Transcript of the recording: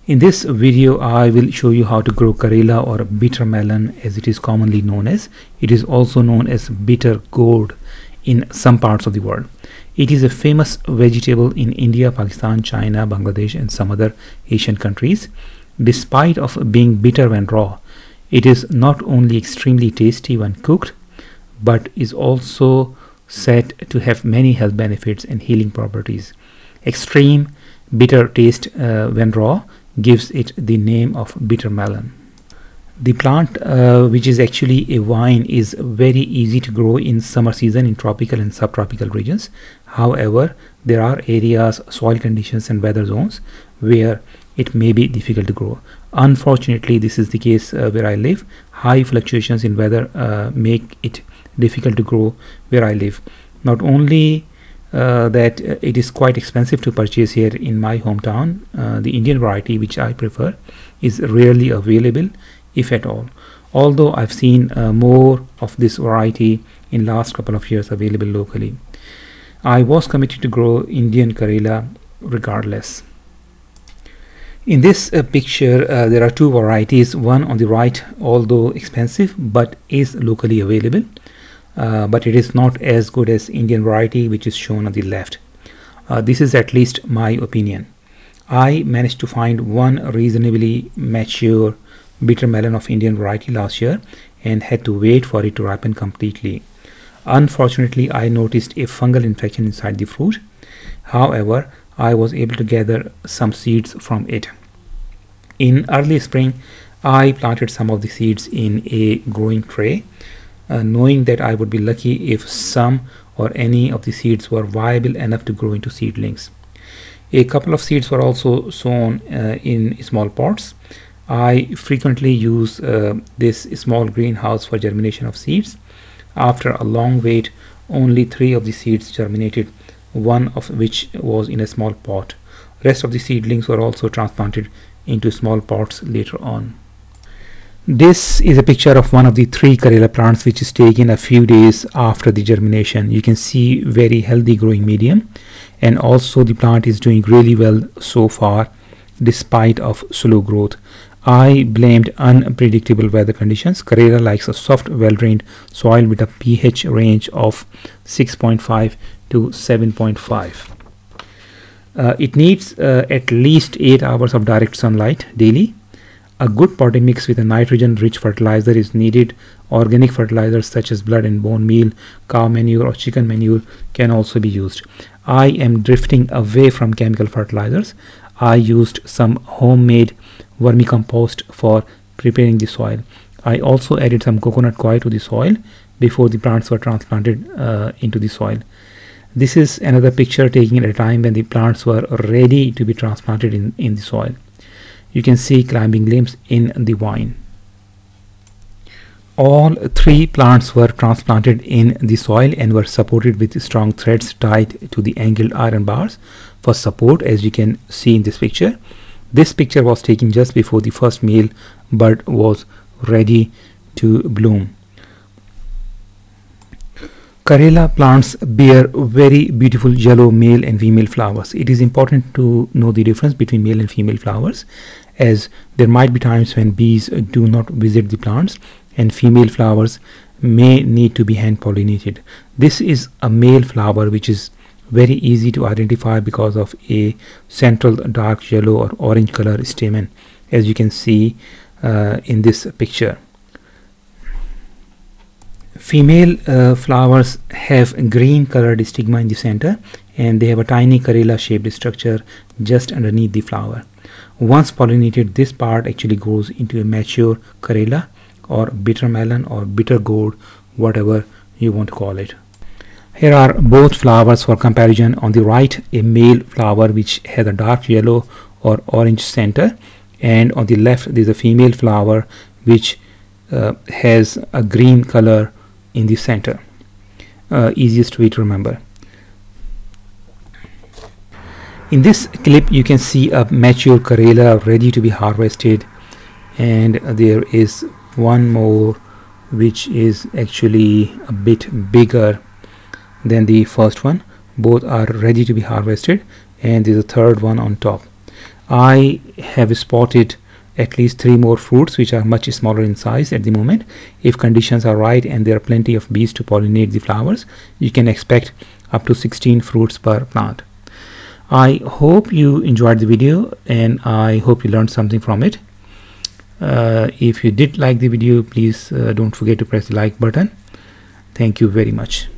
In this video, I will show you how to grow Karela or bitter melon as it is commonly known as. It is also known as bitter gourd in some parts of the world. It is a famous vegetable in India, Pakistan, China, Bangladesh and some other Asian countries. Despite of being bitter when raw, it is not only extremely tasty when cooked, but is also said to have many health benefits and healing properties. Extreme bitter taste when raw gives it the name of bitter melon. The plant, which is actually a vine, is very easy to grow in summer season in tropical and subtropical regions. However, there are areas, soil conditions and weather zones where it may be difficult to grow. Unfortunately, this is the case where I live. High fluctuations in weather make it difficult to grow where I live. Not only that it is quite expensive to purchase here in my hometown. The Indian variety, which I prefer, is rarely available, if at all. Although I've seen more of this variety in last couple of years available locally. I was committed to grow Indian Karela regardless. In this picture, there are two varieties. One on the right, although expensive, but is locally available. But it is not as good as Indian variety, which is shown on the left. This is at least my opinion. I managed to find one reasonably mature bitter melon of Indian variety last year and had to wait for it to ripen completely. Unfortunately, I noticed a fungal infection inside the fruit. However, I was able to gather some seeds from it. In early spring, I planted some of the seeds in a growing tray, knowing that I would be lucky if some or any of the seeds were viable enough to grow into seedlings. A couple of seeds were also sown in small pots. I frequently use this small greenhouse for germination of seeds. After a long wait, only 3 of the seeds germinated, one of which was in a small pot. Rest of the seedlings were also transplanted into small pots later on. This is a picture of one of the 3 Karela plants, which is taken a few days after the germination. You can see very healthy growing medium, and also the plant is doing really well so far despite of slow growth. I blamed unpredictable weather conditions. Karela likes a soft, well-drained soil with a pH range of 6.5 to 7.5. It needs at least 8 hours of direct sunlight daily. A good potting mix with a nitrogen-rich fertilizer is needed. Organic fertilizers such as blood and bone meal, cow manure or chicken manure can also be used. I am drifting away from chemical fertilizers. I used some homemade vermicompost for preparing the soil. I also added some coconut coir to the soil before the plants were transplanted into the soil. This is another picture taken at a time when the plants were ready to be transplanted in the soil. You can see climbing limbs in the vine. All 3 plants were transplanted in the soil and were supported with strong threads tied to the angled iron bars for support, as you can see in this picture. This picture was taken just before the first male bud was ready to bloom. Karela plants bear very beautiful yellow male and female flowers. It is important to know the difference between male and female flowers, as there might be times when bees do not visit the plants and female flowers may need to be hand pollinated. This is a male flower which is very easy to identify because of a central dark yellow or orange color stamen, as you can see in this picture. Female flowers have green colored stigma in the center, and they have a tiny Karela shaped structure just underneath the flower. Once pollinated, this part actually grows into a mature Karela or bitter melon or bitter gourd, whatever you want to call it. Here are both flowers for comparison. On the right, a male flower which has a dark yellow or orange center, and on the left there is a female flower which has a green color in the center. Easiest way to remember. In this clip you can see a mature Karela ready to be harvested, and there is one more which is actually a bit bigger than the first one. Both are ready to be harvested, and there's a third one on top. I have spotted at least 3 more fruits which are much smaller in size at the moment. If conditions are right and there are plenty of bees to pollinate the flowers, you can expect up to 16 fruits per plant. I hope you enjoyed the video and I hope you learned something from it. If you did like the video, please don't forget to press the like button. Thank you very much.